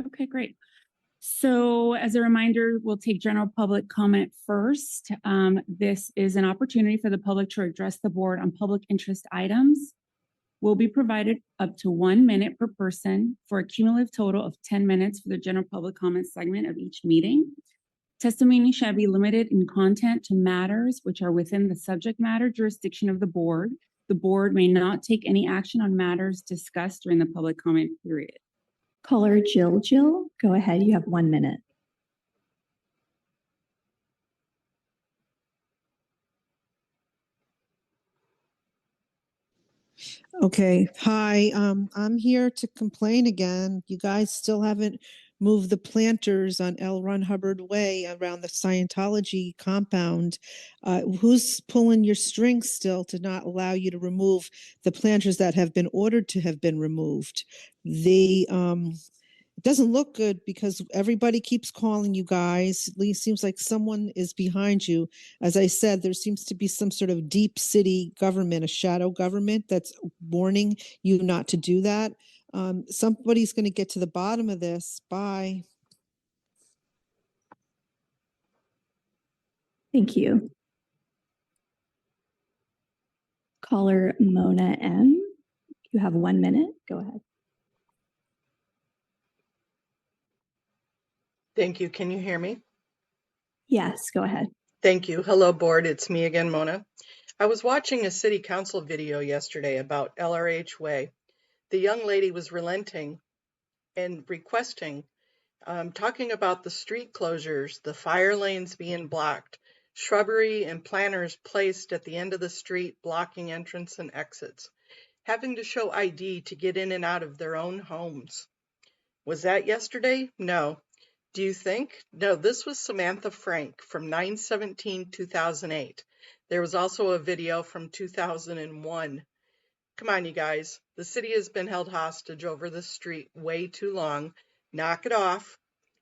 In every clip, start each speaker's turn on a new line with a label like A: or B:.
A: Okay, great. So as a reminder, we'll take general public comment first. This is an opportunity for the public to address the board on public interest items. Will be provided up to 1 minute per person for a cumulative total of 10 minutes for the general public comment segment of each meeting. Testimony shall be limited in content to matters which are within the subject matter jurisdiction of the board. The board may not take any action on matters discussed during the public comment period.
B: Caller Jill, go ahead. You have 1 minute.
C: Okay. Hi. I'm here to complain again. You guys still haven't moved the planters on L. Ron Hubbard Way around the Scientology compound. Who's pulling your strings still to not allow you to remove the planters that have been ordered to have been removed? It doesn't look good because everybody keeps calling you guys. It seems like someone is behind you. As I said, there seems to be some sort of deep city government, a shadow government that's warning you not to do that. Somebody's going to get to the bottom of this. Bye.
B: Thank you. Caller Mona M, you have 1 minute. Go ahead.
D: Thank you. Can you hear me?
B: Yes, go ahead.
D: Thank you. Hello, board. It's me again, Mona. I was watching a city council video yesterday about LRH Way. The young lady was relenting and requesting, talking about the street closures, the fire lanes being blocked, shrubbery and planters placed at the end of the street blocking entrance and exits, having to show ID to get in and out of their own homes. Was that yesterday? No. Do you think? No, this was Samantha Frank from 9/17/2008. There was also a video from 2001. Come on, you guys. The city has been held hostage over this street way too long. Knock it off.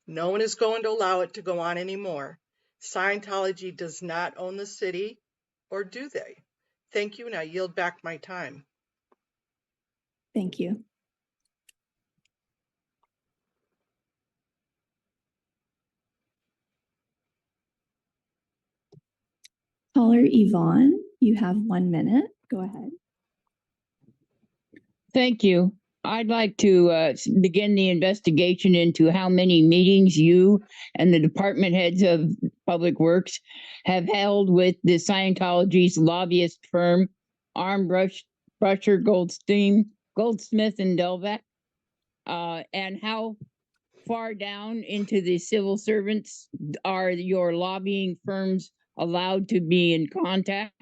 D: No one is going to allow it to go on anymore. Scientology does not own the city, or do they? Thank you, and I yield back my time.
B: Thank you. Caller Yvonne, you have 1 minute. Go ahead.
E: Thank you. I'd like to begin the investigation into how many meetings you and the department heads of Public Works have held with the Scientology's lobbyist firm, Armbruster Goldsmith and Delvac, and how far down into the civil servants are your lobbying firms allowed to be in contact?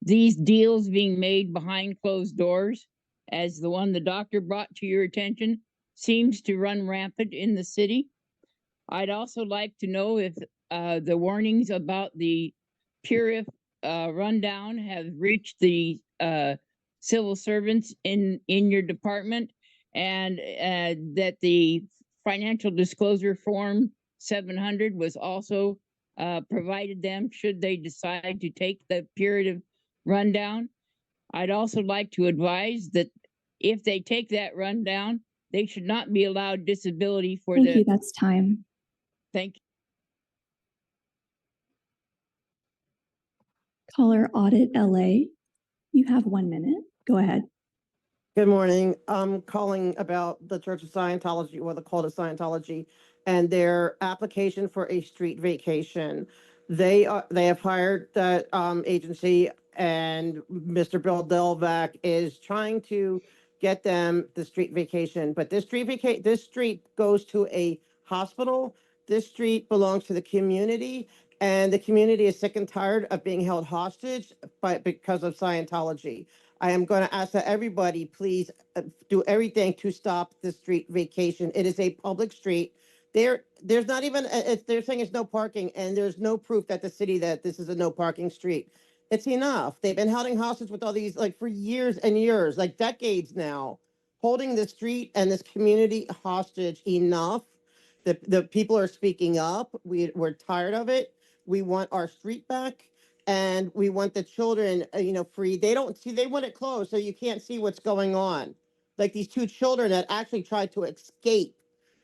E: These deals being made behind closed doors, as the one the doctor brought to your attention, seems to run rampant in the city. I'd also like to know if the warnings about the Purif rundown have reached the civil servants in your department, and that the financial disclosure form 700 was also provided them should they decide to take the period of rundown. I'd also like to advise that if they take that rundown, they should not be allowed disability for
B: Thank you. That's time.
E: Thank you.
B: Caller Audit LA, you have 1 minute. Go ahead.
F: Good morning. I'm calling about the Church of Scientology, or the Cult of Scientology, and their application for a street vacation. They have hired that agency, and Mr. Bill Delvac is trying to get them the street vacation. But this street goes to a hospital. This street belongs to the community, and the community is sick and tired of being held hostage because of Scientology. I am going to ask that everybody please do everything to stop the street vacation. It is a public street. There's not even, they're saying it's no parking, and there's no proof that the city that this is a no parking street. It's enough. They've been holding hostage with all these, like, for years and years, like decades now, holding the street and this community hostage. Enough. The people are speaking up. We're tired of it. We want our street back. And we want the children, free. They don't see, they want it closed so you can't see what's going on. like these two children that actually tried to escape.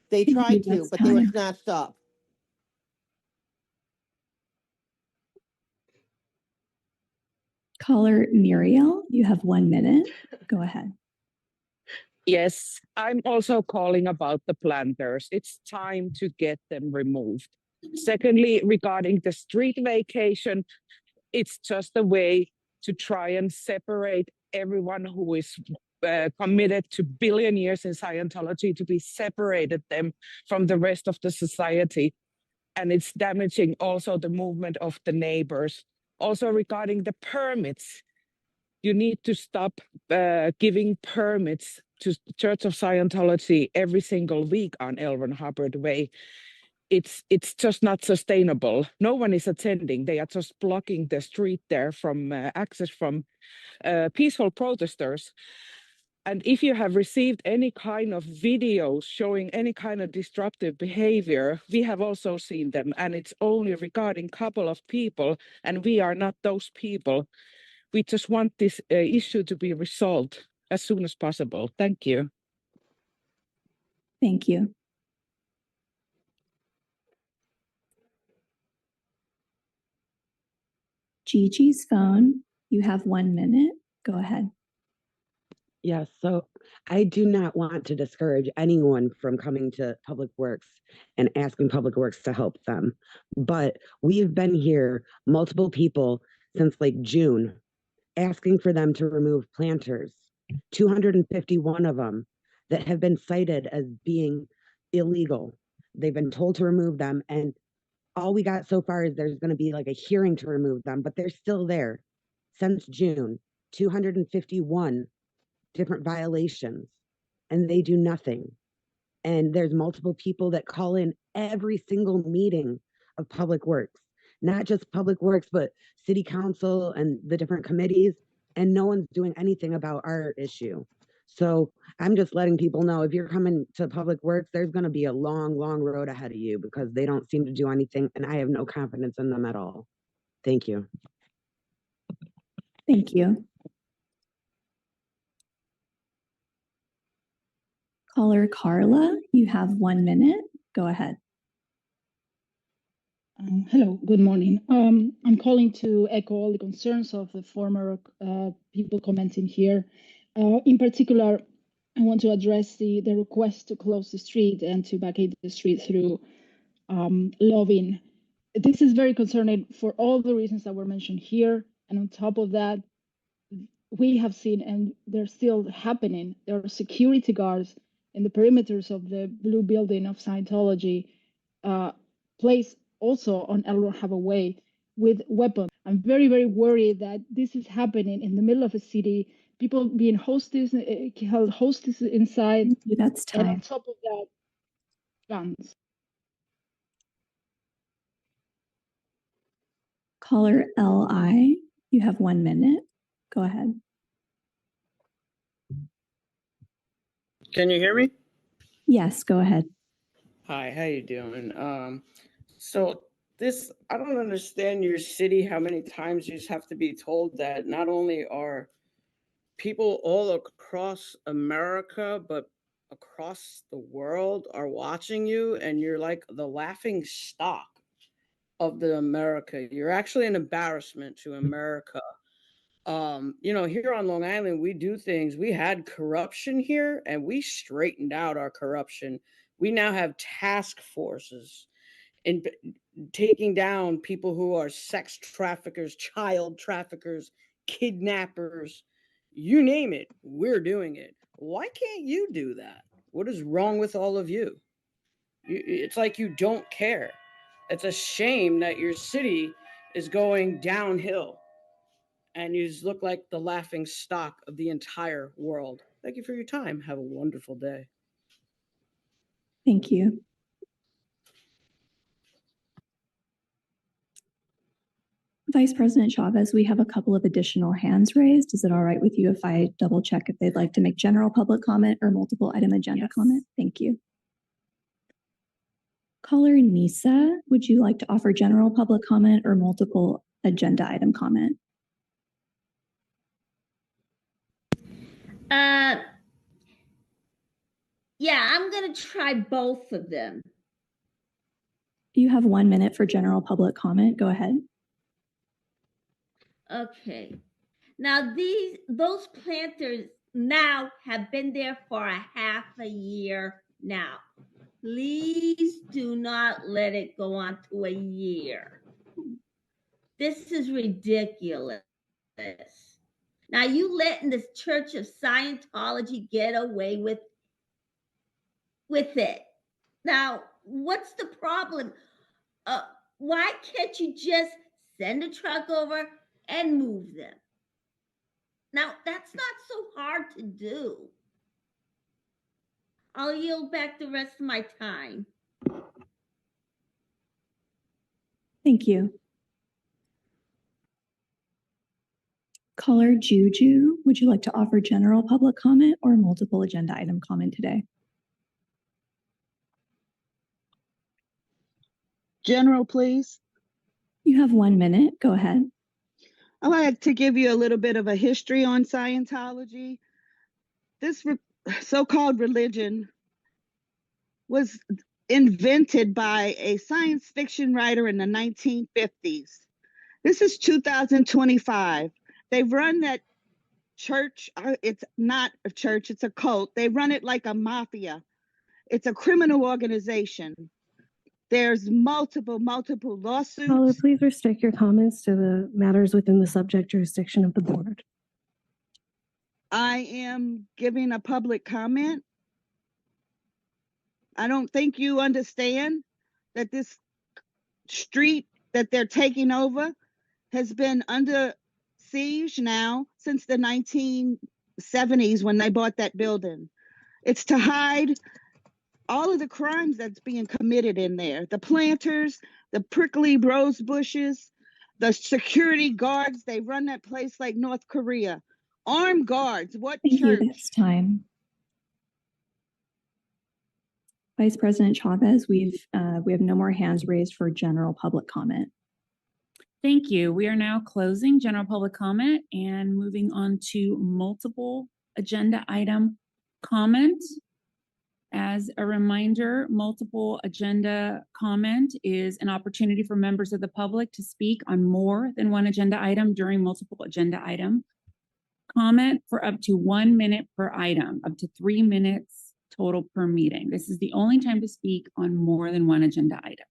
F: They
B: Thank you,
F: tried to,
B: that's
F: but they were
B: time.
F: snatched up.
B: Caller Muriel, you have 1 minute. Go ahead.
G: Yes, I'm also calling about the planters. It's time to get them removed. Secondly, regarding the street vacation, it's just a way to try and separate everyone who is committed to billion years in Scientology, to be separated them from the rest of the society. And it's damaging also the movement of the neighbors. Also regarding the permits, you need to stop giving permits to Church of Scientology every single week on L. Ron Hubbard Way. It's just not sustainable. No one is attending. They are just blocking the street there from access from peaceful protesters. And if you have received any kind of videos showing any kind of disruptive behavior, we have also seen them, and it's only regarding a couple of people, and we are not those people. We just want this issue to be resolved as soon as possible. Thank you.
B: Thank you. Gigi's phone, you have 1 minute. Go ahead.
H: Yes, so I do not want to discourage anyone from coming to Public Works and asking Public Works to help them. But we've been here, multiple people, since like June, asking for them to remove planters. 251 of them that have been cited as being illegal. They've been told to remove them, and all we got so far is there's going to be like a hearing to remove them, but they're still there since June. 251 different violations, and they do nothing. And there's multiple people that call in every single meeting of Public Works, not just Public Works, but City Council and the different committees, and no one's doing anything about our issue. So I'm just letting people know, if you're coming to Public Works, there's going to be a long, long road ahead of you, because they don't seem to do anything, and I have no confidence in them at all. Thank you.
B: Thank you. Caller Carla, you have 1 minute. Go ahead.
I: Hello, good morning. I'm calling to echo all the concerns of the former people commenting here. In particular, I want to address the request to close the street and to vacate the street through lobbying. This is very concerning for all the reasons that were mentioned here. And on top of that, we have seen, and they're still happening, there are security guards in the perimeters of the blue building of Scientology placed also on L. Ron Hubbard Way with weapons. I'm very, very worried that this is happening in the middle of a city, people being held hostage inside.
B: Thank you. That's
I: And on
B: time.
I: top of that, guns.
B: Caller LI, you have 1 minute. Go ahead.
J: Can you hear me?
B: Yes, go ahead.
J: Hi, how you doing? So this, I don't understand your city, how many times you just have to be told that not only are people all across America, but across the world are watching you, and you're like the laughing stock of the America. You're actually an embarrassment to America. Here on Long Island, we do things. We had corruption here, and we straightened out our corruption. We now have task forces in taking down people who are sex traffickers, child traffickers, kidnappers, you name it, we're doing it. Why can't you do that? What is wrong with all of you? It's like you don't care. It's a shame that your city is going downhill, and you just look like the laughing stock of the entire world. Thank you for your time. Have a wonderful day.
B: Thank you. Vice President Chavez, we have a couple of additional hands raised. Is it all right with you if I double check if they'd like to make general public comment or multiple item agenda
A: Yes.
B: comment? Thank you. Caller Nisa, would you like to offer general public comment or multiple agenda item comment?
K: Yeah, I'm gonna try both of them.
B: You have 1 minute for general public comment. Go ahead.
K: Okay. Now those planters now have been there for a half a year now. Please do not let it go on to a year. This is ridiculous. Now you letting the Church of Scientology get away with it. Now, what's the problem? Why can't you just send a truck over and move them? Now, that's not so hard to do. I'll yield back the rest of my time.
B: Thank you. Caller Juju, would you like to offer general public comment or multiple agenda item comment today?
L: General, please.
B: You have 1 minute. Go ahead.
L: I'd like to give you a little bit of a history on Scientology. This so-called religion was invented by a science fiction writer in the 1950s. This is 2025. They've run that church. It's not a church, it's a cult. They run it like a mafia. It's a criminal organization. There's multiple lawsuits.
M: Caller, please restrict your comments to the matters within the subject jurisdiction of the board.
L: I am giving a public comment. I don't think you understand that this street that they're taking over has been under siege now since the 1970s when they bought that building. It's to hide all of the crimes that's being committed in there. The planters, the prickly rose bushes, the security guards, they run that place like North Korea. Armed guards, what
B: Thank
L: church?
B: you. It's time. Vice President Chavez, we have no more hands raised for general public comment.
A: Thank you. We are now closing general public comment and moving on to multiple agenda item comment. As a reminder, multiple agenda comment is an opportunity for members of the public to speak on more than one agenda item during multiple agenda item. Comment for up to 1 minute per item, up to 3 minutes total per meeting. This is the only time to speak on more than one agenda item.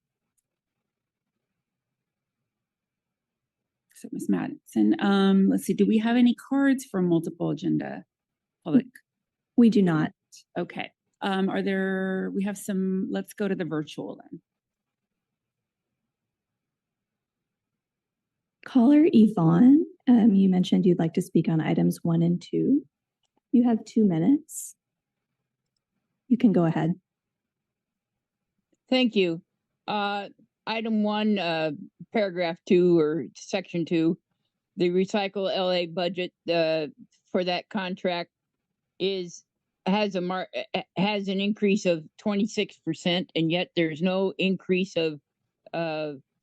A: So Ms. Madison, let's see, do we have any cards for multiple agenda public?
B: We do not.
A: Okay. We have some, let's go to the virtual then.
B: Caller Yvonne, you mentioned you'd like to speak on items 1 and 2. You have 2 minutes. You can go ahead.
E: Thank you. Item 1, paragraph 2 or section 2, the Recycle LA budget for that contract has an increase of 26%, and yet there's no increase of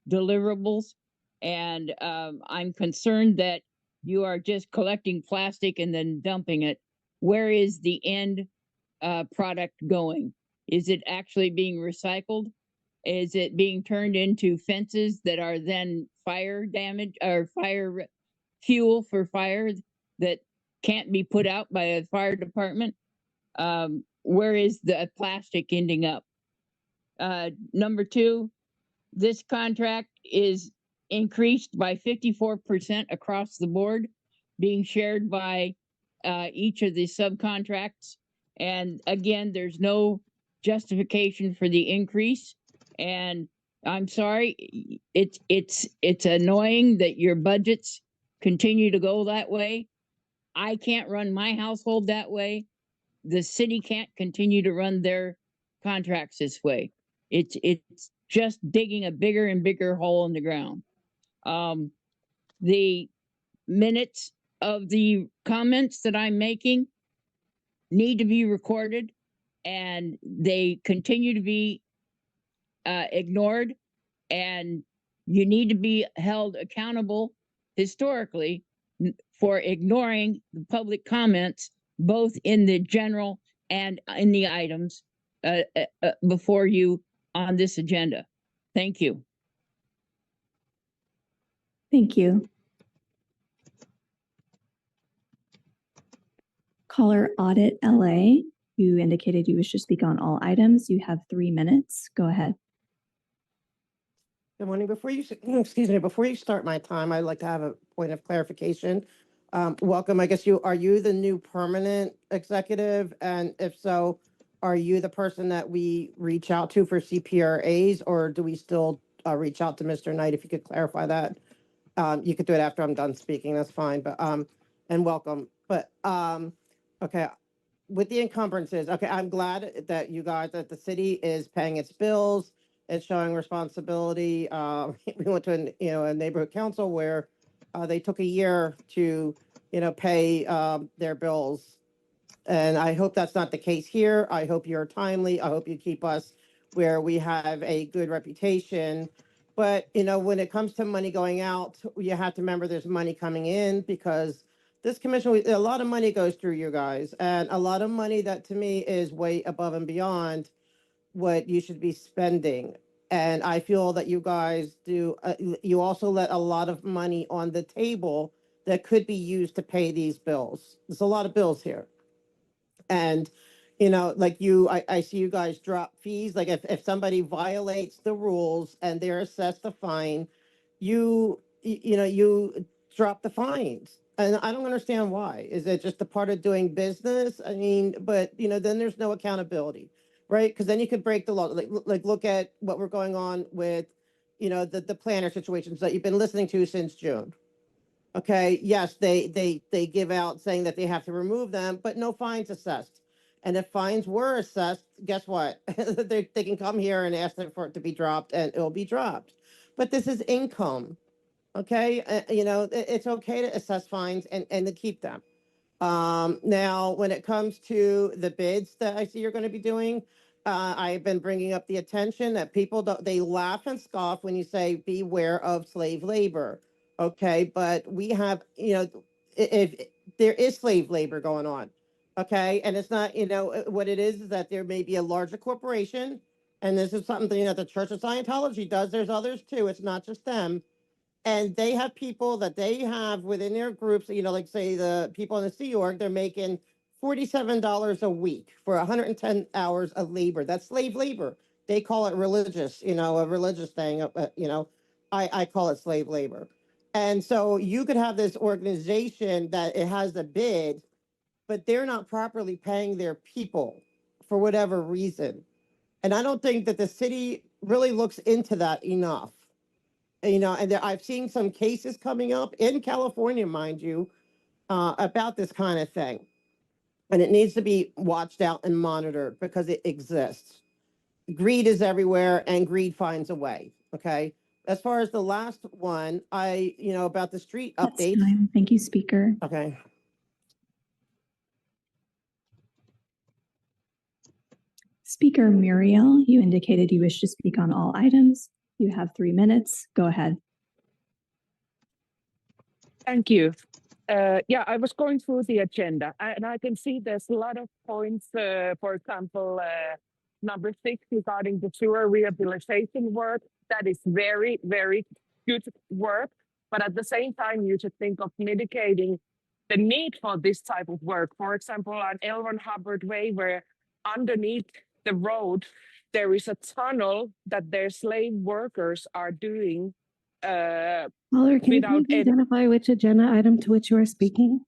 E: deliverables. And I'm concerned that you are just collecting plastic and then dumping it. Where is the end product going? Is it actually being recycled? Is it being turned into fences that are then fire damage or fire fuel for fire that can't be put out by a fire department? Where is the plastic ending up? Number 2, this contract is increased by 54% across the board, being shared by each of the subcontracts. And again, there's no justification for the increase. And I'm sorry, it's annoying that your budgets continue to go that way. I can't run my household that way. The city can't continue to run their contracts this way. It's just digging a bigger and bigger hole in the ground. The minutes of the comments that I'm making need to be recorded, and they continue to be ignored, and you need to be held accountable historically for ignoring the public comments, both in the general and in the items before you on this agenda. Thank you.
B: Thank you. Caller Audit LA, you indicated you wish to speak on all items. You have 3 minutes. Go ahead.
F: Good morning. Before you, excuse me, before you start my time, I'd like to have a point of clarification. Welcome. I guess are you the new permanent executive? And if so, are you the person that we reach out to for CPRAs, or do we still reach out to Mr. Knight? If you could clarify that. You could do it after I'm done speaking. That's fine. But and welcome. But okay. With the encumbrances, okay, I'm glad that that the city is paying its bills. It's showing responsibility. We went to a neighborhood council where they took a year to pay their bills, and I hope that's not the case here. I hope you're timely. I hope you keep us where we have a good reputation. But when it comes to money going out, you have to remember there's money coming in, because this commission, a lot of money goes through you guys, and a lot of money that to me is way above and beyond what you should be spending. And I feel that you guys do, you also let a lot of money on the table that could be used to pay these bills. There's a lot of bills here. And, like I see you guys drop fees. Like if somebody violates the rules and they're assessed a fine, you drop the fines. And I don't understand why. Is it just a part of doing business? I mean, but then there's no accountability, right? Because then you could break the law. Like look at what we're going on with, the planner situations that you've been listening to since June. Okay, yes, they give out saying that they have to remove them, but no fines assessed. And if fines were assessed, guess what? they can come here and ask for it to be dropped, and it'll be dropped. But this is income. Okay, it's okay to assess fines and to keep them. Now, when it comes to the bids that I see you're going to be doing, I've been bringing up the attention that people they laugh and scoff when you say beware of slave labor. Okay, but we have, if there is slave labor going on, okay, and it's not, what it is that there may be a larger corporation, and this is something that the Church of Scientology does. There's others too. It's not just them. And they have people that they have within their groups, like say the people in the Sea Org, they're making $47 a week for 110 hours of labor. That's slave labor. They call it religious, a religious thing. I call it slave labor. And so you could have this organization that it has a bid, but they're not properly paying their people for whatever reason. And I don't think that the city really looks into that enough. And I've seen some cases coming up in California, mind you, about this kind of thing. And it needs to be watched out and monitored because it exists. Greed is everywhere, and greed finds a way. Okay. As far as the last one, about the street
B: That's
F: updates.
B: time. Thank you, Speaker.
F: Okay.
B: Speaker Muriel, you indicated you wish to speak on all items. You have 3 minutes. Go ahead.
G: Thank you. Yeah, I was going through the agenda, and I can see there's a lot of points. For example, number 6 regarding the sewer rehabilitation work. That is very, very good work. But at the same time, you should think of mitigating the need for this type of work. For example, on L. Ron Hubbard Way, where underneath the road there is a tunnel that their slave workers are doing.
M: Caller, can you please identify which agenda item to which you are speaking?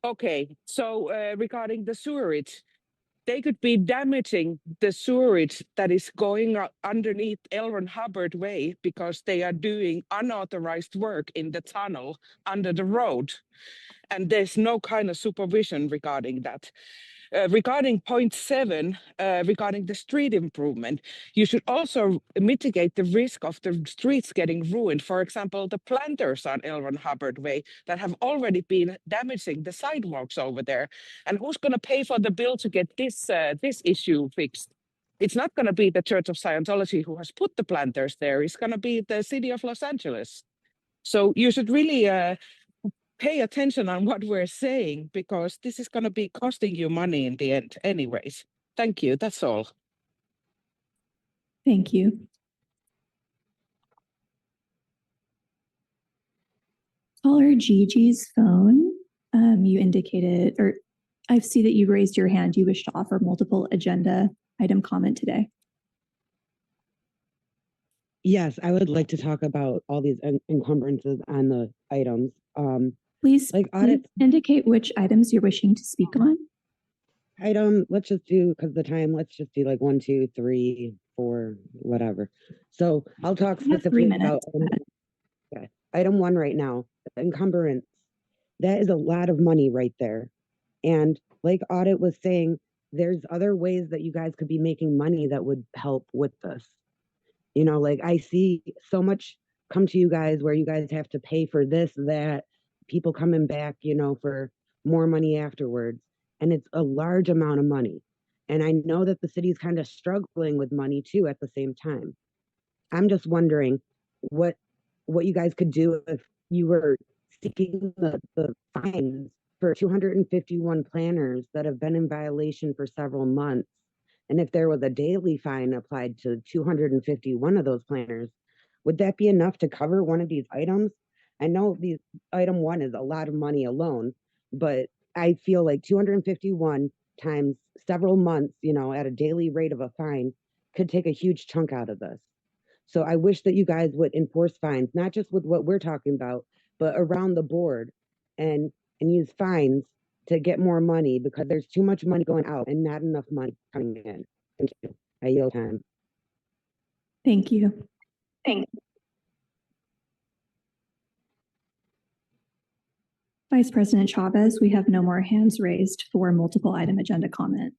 G: Okay, so regarding the sewerage, they could be damaging the sewerage that is going underneath L. Ron Hubbard Way because they are doing unauthorized work in the tunnel under the road. And there's no kind of supervision regarding that. Regarding point 7, regarding the street improvement, you should also mitigate the risk of the streets getting ruined. For example, the planters on L. Ron Hubbard Way that have already been damaging the sidewalks over there. And who's going to pay for the bill to get this issue fixed? It's not going to be the Church of Scientology who has put the planters there. It's going to be the city of Los Angeles. So you should really pay attention on what we're saying, because this is going to be costing you money in the end anyways. Thank you. That's all.
B: Thank you. Caller Gigi's phone, you indicated, or I see that you raised your hand. You wish to offer multiple agenda item comment today.
H: Yes, I would like to talk about all these encumbrances on the items.
B: Please,
H: Like
B: please
H: audit
B: indicate which items you're wishing to speak on.
H: item, let's just do, because the time, let's just do like 1, 2, 3, 4, whatever. So I'll talk
B: You have 3
H: specifically about
B: minutes.
H: item 1 right now, the encumbrance. That is a lot of money right there. And like Audit was saying, there's other ways that you guys could be making money that would help with this. You know, like I see so much come to you guys where you guys have to pay for this, that, people coming back, you know, for more money afterwards. And it's a large amount of money. And I know that the city's kind of struggling with money too at the same time. I'm just wondering what you guys could do if you were seeking the fines for 251 planners that have been in violation for several months. And if there was a daily fine applied to 251 of those planners, would that be enough to cover one of these items? I know these item 1 is a lot of money alone, but I feel like 251 times several months, you know, at a daily rate of a fine could take a huge chunk out of this. So I wish that you guys would enforce fines, not just with what we're talking about, but around the board, and use fines to get more money, because there's too much money going out and not enough money coming in. Thank you. I yield time.
B: Thank you. Vice President Chavez, we have no more hands raised for multiple item agenda comment.